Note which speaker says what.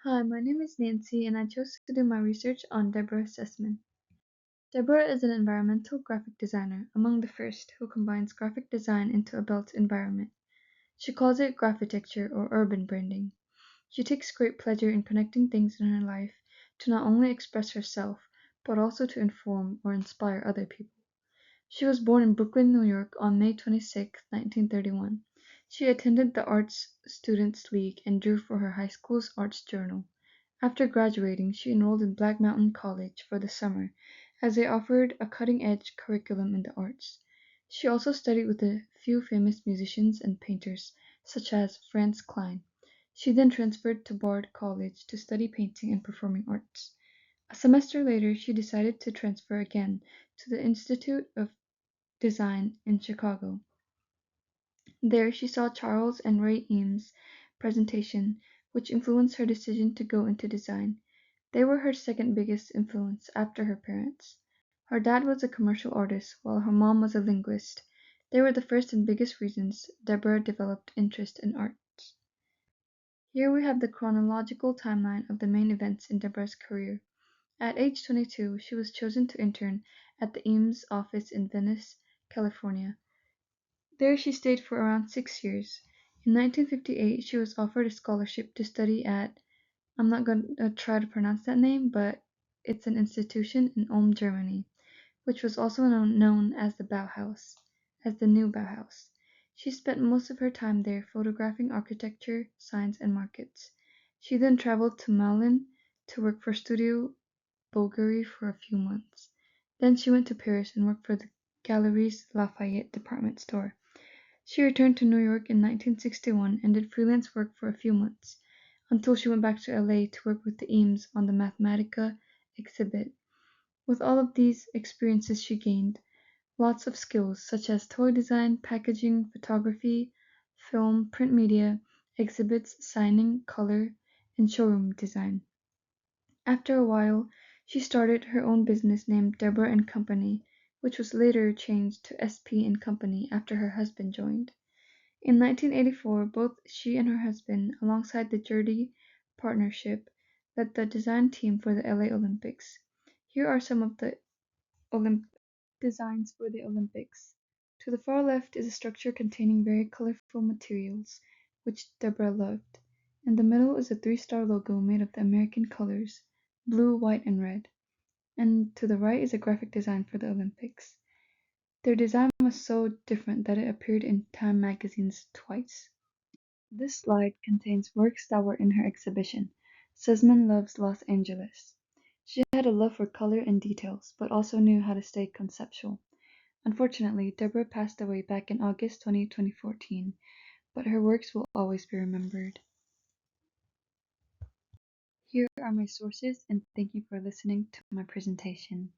Speaker 1: Hi, my name is Nancy, and I chose to do my research on Deborah Sussman. Deborah is an environmental graphic designer, among the first who combines graphic design into a built environment. She calls it graphitecture or urban branding. She takes great pleasure in connecting things in her life to not only express herself, but also to inform or inspire other people. She was born in Brooklyn, New York on May 26, 1931. She attended the Arts Students League and drew for her high school's arts journal. After graduating, she enrolled in Black Mountain College for the summer, as they offered a cutting-edge curriculum in the arts. She also studied with a few famous musicians and painters, such as Franz Kline. She then transferred to Bard College to study painting and performing arts. A semester later, she decided to transfer again to the Institute of Design in Chicago. There she saw Charles and Ray Eames' presentation, which influenced her decision to go into design. They were her second biggest influence after her parents. Her dad was a commercial artist, while her mom was a linguist. They were the first and biggest reasons Deborah developed interest in art. Here we have the chronological timeline of the main events in Deborah's career. At age 22, she was chosen to intern at the Eames office in Venice, California. There she stayed for around 6 years. In 1958, she was offered a scholarship to study at, I'm not going to try to pronounce that name, but it's an institution in Ulm, Germany, which was also known as the Bauhaus, as the new Bauhaus. She spent most of her time there photographing architecture, signs, and markets. She then traveled to Malin to work for Studio Bulgari for a few months. Then she went to Paris and worked for the Galeries Lafayette department store. She returned to New York in 1961 and did freelance work for a few months, until she went back to LA to work with the Eames on the Mathematica exhibit. With all of these experiences she gained lots of skills such as toy design, packaging, photography, film, print media, exhibits, signing, color, and showroom design. After a while, she started her own business named Deborah and Company, which was later changed to SP and Company after her husband joined. In 1984, both she and her husband, alongside the Jurdy Partnership, led the design team for the LA Olympics. Here are some of the Olymp designs for the Olympics. To the far left is a structure containing very colorful materials, which Deborah loved. In the middle is a three-star logo made of the American colors, blue, white, and red. And to the right is a graphic design for the Olympics. Their design was so different that it appeared in Time magazines twice. This slide contains works that were in her exhibition, Sussman Loves Los Angeles. She had a love for color and details, but also knew how to stay conceptual. Unfortunately, Deborah passed away back in August 2014, but her works will always be remembered. Here are my sources, and thank you for listening to my presentation.